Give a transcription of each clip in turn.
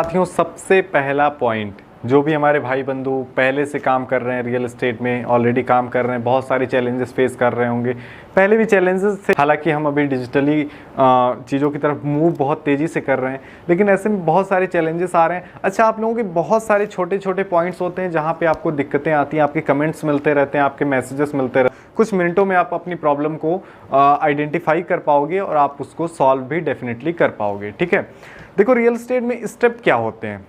साथियों, सबसे पहला पॉइंट, जो भी हमारे भाई बंधु पहले से काम कर रहे हैं, रियल एस्टेट में ऑलरेडी काम कर रहे हैं, बहुत सारे चैलेंजेस फेस कर रहे होंगे, पहले भी चैलेंजेस थे। हालांकि हम अभी डिजिटली चीज़ों की तरफ मूव बहुत तेज़ी से कर रहे हैं, लेकिन ऐसे में बहुत सारे चैलेंजेस आ रहे हैं। अच्छा, आप लोगों के बहुत सारे छोटे छोटे पॉइंट्स होते हैं जहाँ पे आपको दिक्कतें आती हैं, आपके कमेंट्स मिलते रहते हैं, आपके मैसेजेस मिलते रहते हैं। कुछ मिनटों में आप अपनी प्रॉब्लम को आइडेंटिफाई कर पाओगे और आप उसको सॉल्व भी डेफिनेटली कर पाओगे। ठीक है, देखो रियल एस्टेट में स्टेप क्या होते हैं,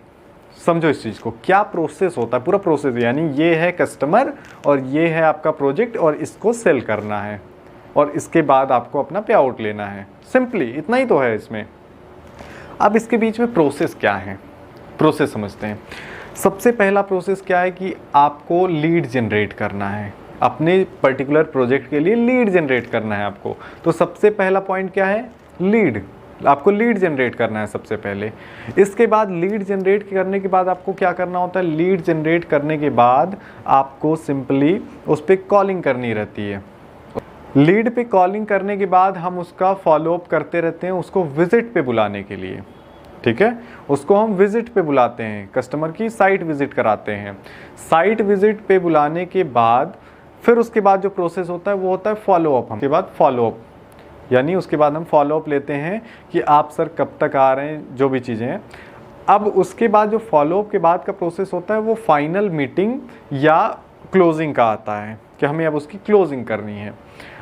समझो इस चीज़ को, क्या प्रोसेस होता है। पूरा प्रोसेस यानी ये है कस्टमर और ये है आपका प्रोजेक्ट और इसको सेल करना है और इसके बाद आपको अपना पे आउट लेना है। सिंपली इतना ही तो है इसमें। अब इसके बीच में प्रोसेस क्या है, प्रोसेस समझते हैं। सबसे पहला प्रोसेस क्या है कि आपको लीड जनरेट करना है, अपने पर्टिकुलर प्रोजेक्ट के लिए लीड जनरेट करना है आपको। तो सबसे पहला पॉइंट क्या है, लीड। आपको लीड जनरेट करना है सबसे पहले। इसके बाद लीड जनरेट करने के बाद आपको क्या करना होता है, लीड जनरेट करने के बाद आपको सिंपली उस पर कॉलिंग करनी रहती है। लीड पे कॉलिंग करने के बाद हम उसका फॉलोअप करते रहते हैं, उसको विजिट पे बुलाने के लिए। ठीक है, उसको हम विजिट पे बुलाते हैं, कस्टमर की साइट विजिट कराते हैं। साइट विजिट पे बुलाने के बाद फिर उसके बाद जो प्रोसेस होता है वो होता है फॉलोअप। उसके बाद फॉलोअप यानी उसके बाद हम फॉलोअप लेते हैं कि आप सर कब तक आ रहे हैं, जो भी चीज़ें हैं। अब उसके बाद जो फॉलोअप के बाद का प्रोसेस होता है वो फाइनल मीटिंग या क्लोजिंग का आता है कि हमें अब उसकी क्लोजिंग करनी है।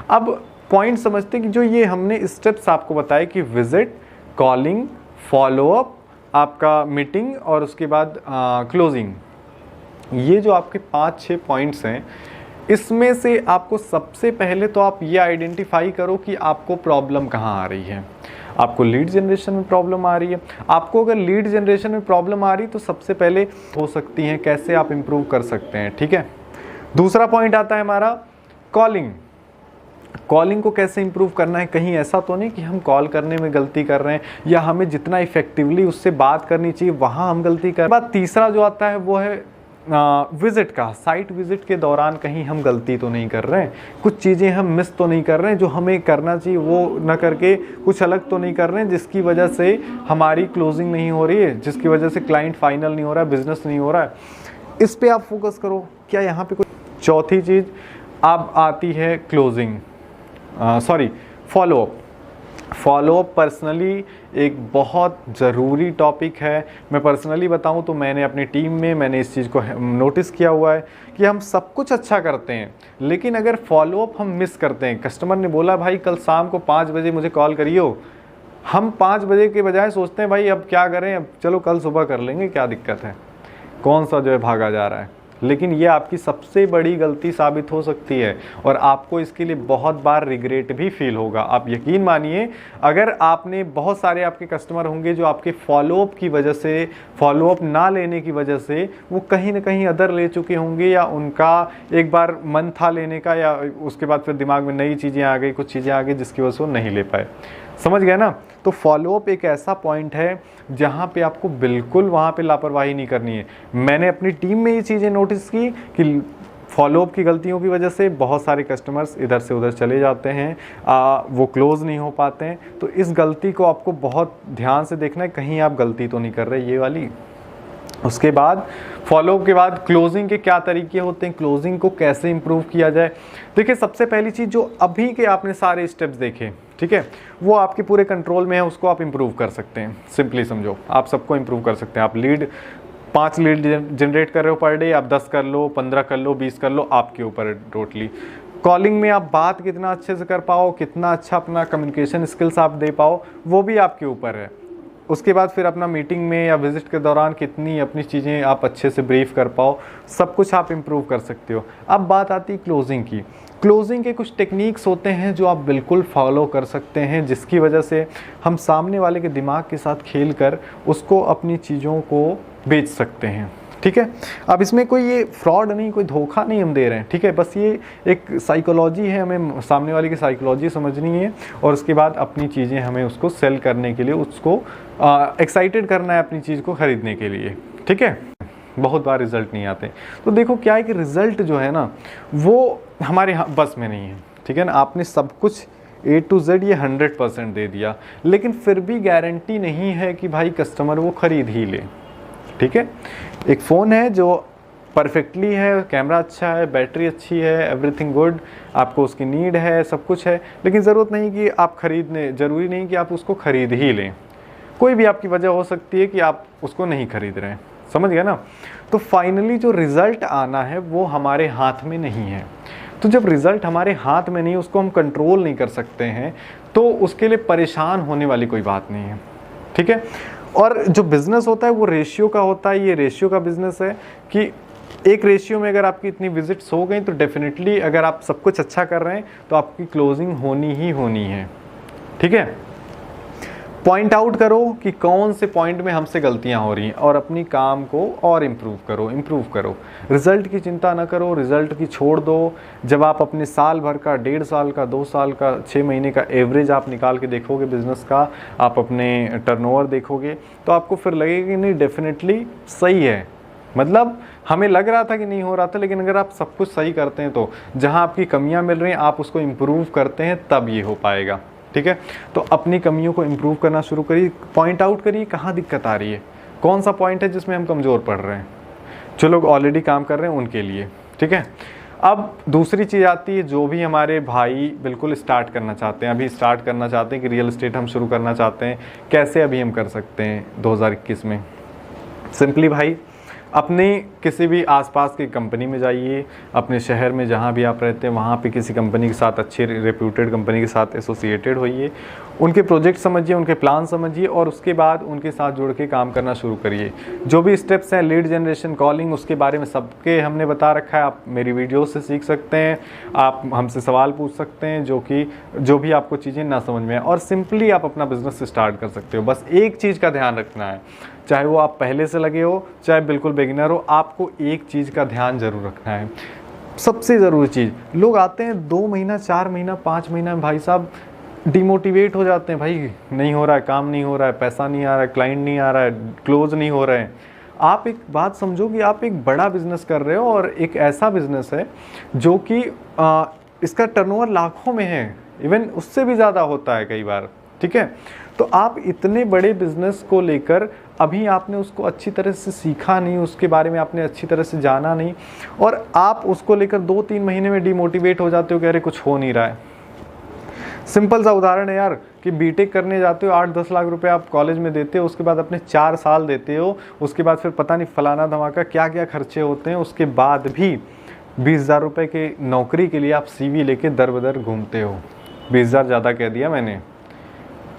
अब पॉइंट समझते हैं कि जो ये हमने स्टेप्स आपको बताए कि विजिट, कॉलिंग, फॉलोअप, आपका मीटिंग और उसके बाद क्लोजिंग, ये जो आपके 5-6 पॉइंट्स हैं, इसमें से आपको सबसे पहले तो आप ये आइडेंटिफाई करो कि आपको प्रॉब्लम कहाँ आ रही है। आपको लीड जनरेशन में प्रॉब्लम आ रही है। आपको अगर लीड जनरेशन में प्रॉब्लम आ रही तो सबसे पहले हो सकती हैं कैसे आप इम्प्रूव कर सकते हैं। ठीक है, दूसरा पॉइंट आता है हमारा कॉलिंग। कॉलिंग को कैसे इंप्रूव करना है, कहीं ऐसा तो नहीं कि हम कॉल करने में गलती कर रहे हैं या हमें जितना इफेक्टिवली उससे बात करनी चाहिए वहाँ हम गलती कर रहे हैं। तीसरा जो आता है वो है विजिट का। साइट विजिट के दौरान कहीं हम गलती तो नहीं कर रहे हैं, कुछ चीज़ें हम मिस तो नहीं कर रहे हैं, जो हमें करना चाहिए वो न करके कुछ अलग तो नहीं कर रहे हैं जिसकी वजह से हमारी क्लोजिंग नहीं हो रही है, जिसकी वजह से क्लाइंट फाइनल नहीं हो रहा है, बिजनेस नहीं हो रहा है। इस पे आप फोकस करो। क्या यहाँ पे कुछ चौथी चीज़ अब आती है क्लोजिंग, फॉलोअप। फॉलोअप पर्सनली एक बहुत ज़रूरी टॉपिक है। मैं पर्सनली बताऊं तो मैंने अपनी टीम में मैंने इस चीज़ को नोटिस किया हुआ है कि हम सब कुछ अच्छा करते हैं, लेकिन अगर फॉलोअप हम मिस करते हैं, कस्टमर ने बोला भाई कल शाम को 5 बजे मुझे कॉल करियो, हम 5 बजे के बजाय सोचते हैं भाई अब क्या करें, अब चलो कल सुबह कर लेंगे, क्या दिक्कत है, कौन सा जो है भागा जा रहा है। लेकिन ये आपकी सबसे बड़ी गलती साबित हो सकती है और आपको इसके लिए बहुत बार रिग्रेट भी फील होगा। आप यकीन मानिए, अगर आपने बहुत सारे आपके कस्टमर होंगे जो आपके फॉलोअप की वजह से, फॉलोअप ना लेने की वजह से वो कहीं ना कहीं अदर ले चुके होंगे या उनका एक बार मन था लेने का या उसके बाद फिर दिमाग में नई चीज़ें आ गई, कुछ चीज़ें आ गई जिसकी वजह से वो नहीं ले पाए। समझ गए ना। तो फॉलोअप एक ऐसा पॉइंट है जहाँ पे आपको बिल्कुल वहाँ पे लापरवाही नहीं करनी है। मैंने अपनी टीम में ये चीज़ें नोटिस की कि फॉलोअप की गलतियों की वजह से बहुत सारे कस्टमर्स इधर से उधर चले जाते हैं, वो क्लोज़ नहीं हो पाते हैं। तो इस गलती को आपको बहुत ध्यान से देखना है, कहीं आप गलती तो नहीं कर रहे ये वाली। उसके बाद फॉलोअप के बाद क्लोजिंग के क्या तरीके होते हैं, क्लोजिंग को कैसे इंप्रूव किया जाए। देखिए, सबसे पहली चीज़ जो अभी के आपने सारे स्टेप्स देखे, ठीक है, वो आपके पूरे कंट्रोल में है, उसको आप इंप्रूव कर सकते हैं। सिंपली समझो, आप सबको इंप्रूव कर सकते हैं। आप 5 लीड जनरेट कर रहे हो पर डे, आप 10 कर लो, 15 कर लो, 20 कर लो, आपके ऊपर है टोटली। कॉलिंग में आप बात कितना अच्छे से कर पाओ, कितना अच्छा अपना कम्युनिकेशन स्किल्स आप दे पाओ, वो भी आपके ऊपर है। उसके बाद फिर अपना मीटिंग में या विजिट के दौरान कितनी अपनी चीज़ें आप अच्छे से ब्रीफ कर पाओ, सब कुछ आप इम्प्रूव कर सकते हो। अब बात आती है क्लोजिंग की। क्लोजिंग के कुछ टेक्निक्स होते हैं जो आप बिल्कुल फॉलो कर सकते हैं, जिसकी वजह से हम सामने वाले के दिमाग के साथ खेल कर उसको अपनी चीज़ों को बेच सकते हैं। ठीक है, अब इसमें कोई ये फ्रॉड नहीं, कोई धोखा नहीं हम दे रहे हैं। ठीक है, बस ये एक साइकोलॉजी है, हमें सामने वाले की साइकोलॉजी समझनी है और उसके बाद अपनी चीज़ें हमें उसको सेल करने के लिए, उसको एक्साइटेड करना है अपनी चीज़ को ख़रीदने के लिए। ठीक है, बहुत बार रिज़ल्ट नहीं आते। तो देखो क्या है कि रिज़ल्ट जो है ना वो हमारे बस में नहीं है। ठीक है ना, आपने सब कुछ A to Z ये 100% दे दिया, लेकिन फिर भी गारंटी नहीं है कि भाई कस्टमर वो ख़रीद ही ले। ठीक है, एक फ़ोन है जो परफेक्टली है, कैमरा अच्छा है, बैटरी अच्छी है, एवरीथिंग गुड, आपको उसकी नीड है, सब कुछ है, लेकिन ज़रूरत नहीं कि आप ख़रीदने, ज़रूरी नहीं कि आप उसको ख़रीद ही लें। कोई भी आपकी वजह हो सकती है कि आप उसको नहीं खरीद रहे हैं, समझ गए ना। तो फाइनली जो रिज़ल्ट आना है वो हमारे हाथ में नहीं है। तो जब रिज़ल्ट हमारे हाथ में नहीं, उसको हम कंट्रोल नहीं कर सकते हैं, तो उसके लिए परेशान होने वाली कोई बात नहीं है। ठीक है, और जो बिज़नेस होता है वो रेशियो का होता है। ये रेशियो का बिज़नेस है कि एक रेशियो में अगर आपकी इतनी विजिट्स हो गई तो डेफिनेटली अगर आप सब कुछ अच्छा कर रहे हैं तो आपकी क्लोजिंग होनी ही होनी है। ठीक है, पॉइंट आउट करो कि कौन से पॉइंट में हमसे गलतियां हो रही हैं और अपनी काम को और इम्प्रूव करो। रिज़ल्ट की चिंता ना करो, रिज़ल्ट की छोड़ दो। जब आप अपने साल भर का, 1.5 साल का, 2 साल का, 6 महीने का एवरेज आप निकाल के देखोगे बिज़नेस का, आप अपने टर्नओवर देखोगे, तो आपको फिर लगेगा कि नहीं डेफिनेटली सही है। मतलब हमें लग रहा था कि नहीं हो रहा था, लेकिन अगर आप सब कुछ सही करते हैं तो जहाँ आपकी कमियाँ मिल रही हैं आप उसको इम्प्रूव करते हैं तब ये हो पाएगा। ठीक है, तो अपनी कमियों को इम्प्रूव करना शुरू करिए, पॉइंट आउट करिए कहाँ दिक्कत आ रही है, कौन सा पॉइंट है जिसमें हम कमज़ोर पड़ रहे हैं, जो लोग ऑलरेडी काम कर रहे हैं उनके लिए। ठीक है, अब दूसरी चीज़ आती है, जो भी हमारे भाई बिल्कुल स्टार्ट करना चाहते हैं, अभी स्टार्ट करना चाहते हैं कि रियल एस्टेट हम शुरू करना चाहते हैं, कैसे अभी हम कर सकते हैं 2021 में। सिंपली भाई अपने किसी भी आसपास की कंपनी में जाइए, अपने शहर में जहाँ भी आप रहते हैं वहाँ पे किसी कंपनी के साथ, अच्छी रेप्यूटेड कंपनी के साथ एसोसिएटेड होइए, उनके प्रोजेक्ट समझिए, उनके प्लान समझिए और उसके बाद उनके साथ जुड़ के काम करना शुरू करिए। जो भी स्टेप्स हैं, लीड जनरेशन, कॉलिंग, उसके बारे में सबके हमने बता रखा है, आप मेरी वीडियो से सीख सकते हैं, आप हमसे सवाल पूछ सकते हैं जो भी आपको चीज़ें ना समझ में आए, और सिंपली आप अपना बिजनेस स्टार्ट कर सकते हो। बस एक चीज़ का ध्यान रखना है, चाहे वो आप पहले से लगे हो चाहे बिल्कुल बिगिनर हो, आपको एक चीज़ का ध्यान जरूर रखना है, सबसे ज़रूरी चीज़। लोग आते हैं 2 महीना, 4 महीना, 5 महीना में भाई साहब डिमोटिवेट हो जाते हैं, भाई नहीं हो रहा है, काम नहीं हो रहा है, पैसा नहीं आ रहा है, क्लाइंट नहीं आ रहा है, क्लोज नहीं हो रहे हैं। आप एक बात समझो कि आप एक बड़ा बिजनेस कर रहे हो और एक ऐसा बिजनेस है जो कि इसका टर्नओवर लाखों में है, इवन उससे भी ज़्यादा होता है कई बार। ठीक है, तो आप इतने बड़े बिजनेस को लेकर अभी आपने उसको अच्छी तरह से सीखा नहीं, उसके बारे में आपने अच्छी तरह से जाना नहीं, और आप उसको लेकर 2-3 महीने में डिमोटिवेट हो जाते हो कि अरे कुछ हो नहीं रहा है। सिंपल सा उदाहरण है यार कि बीटेक करने जाते हो, 8-10 लाख रुपए आप कॉलेज में देते हो, उसके बाद अपने 4 साल देते हो, उसके बाद फिर पता नहीं फलाना धमाका क्या क्या खर्चे होते हैं, उसके बाद भी 20,000 रुपये के नौकरी के लिए आप CV लेके दर बदर घूमते हो। 20,000 ज़्यादा कह दिया मैंने,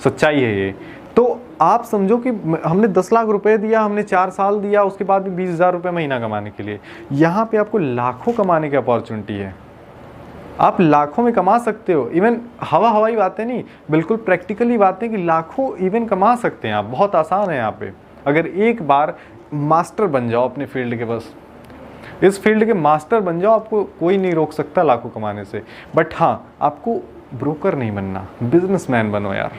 सच्चाई है ये। तो आप समझो कि हमने 10 लाख रुपए दिया, हमने 4 साल दिया, उसके बाद भी 20,000 रुपये महीना कमाने के लिए। यहाँ पे आपको लाखों कमाने की अपॉर्चुनिटी है, आप लाखों में कमा सकते हो। इवन हवाई बातें नहीं, बिल्कुल प्रैक्टिकली बातें कि लाखों इवन कमा सकते हैं आप, बहुत आसान है यहाँ पे। अगर एक बार मास्टर बन जाओ अपने फील्ड के, बस इस फील्ड के मास्टर बन जाओ, आपको कोई नहीं रोक सकता लाखों कमाने से। बट हाँ, आपको ब्रोकर नहीं बनना, बिजनेसमैन बनो यार,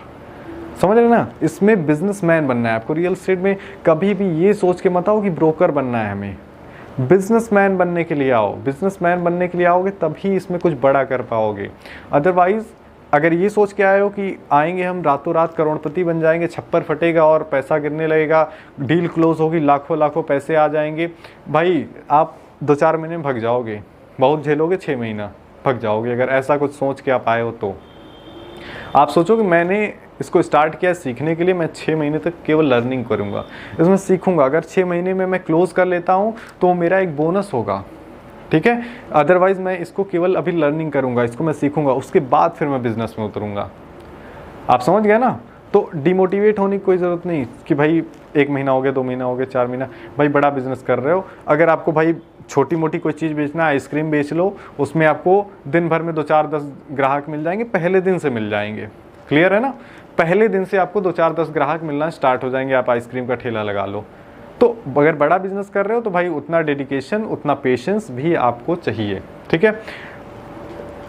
समझ रहे ना, इसमें बिजनेसमैन बनना है आपको। रियल एस्टेट में कभी भी ये सोच के मत आओ कि ब्रोकर बनना है हमें, बिजनेसमैन बनने के लिए आओ। बिजनेसमैन बनने के लिए आओगे तभी इसमें कुछ बड़ा कर पाओगे। अदरवाइज अगर ये सोच के आए हो कि आएंगे हम रातों रात करोड़पति बन जाएंगे, छप्पर फटेगा और पैसा गिरने लगेगा, डील क्लोज होगी, लाखों लाखों पैसे आ जाएंगे, भाई आप 2-4 महीने में भग जाओगे, बहुत झेलोगे, 6 महीना भग जाओगे। अगर ऐसा कुछ सोच के आप आए हो तो आप सोचो कि मैंने इसको स्टार्ट किया सीखने के लिए, मैं 6 महीने तक केवल लर्निंग करूंगा, इसमें सीखूंगा। अगर 6 महीने में मैं क्लोज कर लेता हूं तो मेरा एक बोनस होगा, ठीक है। अदरवाइज मैं इसको केवल अभी लर्निंग करूंगा, इसको मैं सीखूंगा, उसके बाद फिर मैं बिजनेस में उतरूंगा। आप समझ गए ना। तो डिमोटिवेट होने की कोई ज़रूरत नहीं कि भाई 1 महीना हो गया, 2 महीना हो गया, 4 महीना, भाई बड़ा बिजनेस कर रहे हो। अगर आपको भाई छोटी मोटी कोई चीज़ बेचना है, आइसक्रीम बेच लो, उसमें आपको दिन भर में 2-4-10 ग्राहक मिल जाएंगे, पहले दिन से मिल जाएंगे। क्लियर है ना, पहले दिन से आपको 2-4-10 ग्राहक मिलना स्टार्ट हो जाएंगे, आप आइसक्रीम का ठेला लगा लो। तो अगर बड़ा बिजनेस कर रहे हो तो भाई उतना डेडिकेशन, उतना पेशेंस भी आपको चाहिए, ठीक है।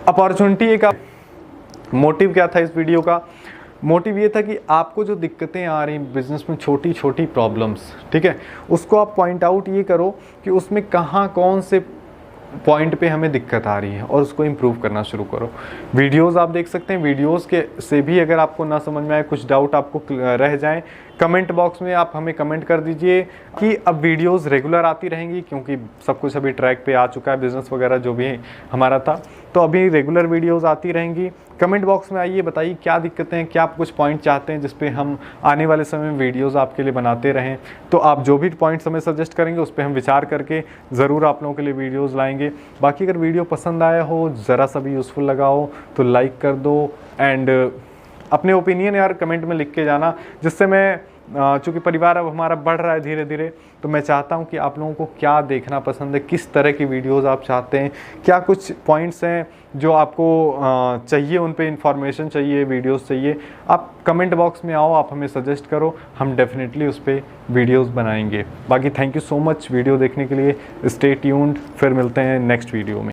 अपॉर्चुनिटी एक, मोटिव क्या था इस वीडियो का? मोटिव ये था कि आपको जो दिक्कतें आ रही बिजनेस में, छोटी छोटी प्रॉब्लम्स, ठीक है, उसको आप पॉइंट आउट ये करो कि उसमें कहाँ कौन से पॉइंट पे हमें दिक्कत आ रही है और उसको इम्प्रूव करना शुरू करो। वीडियोस आप देख सकते हैं, वीडियोस के से भी अगर आपको ना समझ में आए, कुछ डाउट आपको रह जाए, कमेंट बॉक्स में आप हमें कमेंट कर दीजिए कि अब वीडियोस रेगुलर आती रहेंगी, क्योंकि सब कुछ अभी ट्रैक पे आ चुका है, बिज़नेस वगैरह जो भी हमारा था, तो अभी रेगुलर वीडियोस आती रहेंगी। कमेंट बॉक्स में आइए, बताइए क्या दिक्कतें हैं, क्या आप कुछ पॉइंट चाहते हैं जिस पे हम आने वाले समय में वीडियोस आपके लिए बनाते रहें। तो आप जो भी पॉइंट्स हमें सजेस्ट करेंगे उस पर हम विचार करके ज़रूर आप लोगों के लिए वीडियोस लाएंगे। बाकी अगर वीडियो पसंद आया हो, ज़रा सा भी यूज़फुल लगा हो तो लाइक कर दो, एंड अपने ओपिनियन यार कमेंट में लिख के जाना, जिससे मैं चूँकि परिवार अब हमारा बढ़ रहा है धीरे धीरे, तो मैं चाहता हूँ कि आप लोगों को क्या देखना पसंद है, किस तरह की वीडियोस आप चाहते हैं, क्या कुछ पॉइंट्स हैं जो आपको चाहिए, उन पे इंफॉर्मेशन चाहिए, वीडियोस चाहिए। आप कमेंट बॉक्स में आओ, आप हमें सजेस्ट करो, हम डेफिनेटली उस पर वीडियोस बनाएंगे। बाकी thank you so much video देखने के लिए, स्टे ट्यून्ड, फिर मिलते हैं नेक्स्ट वीडियो में।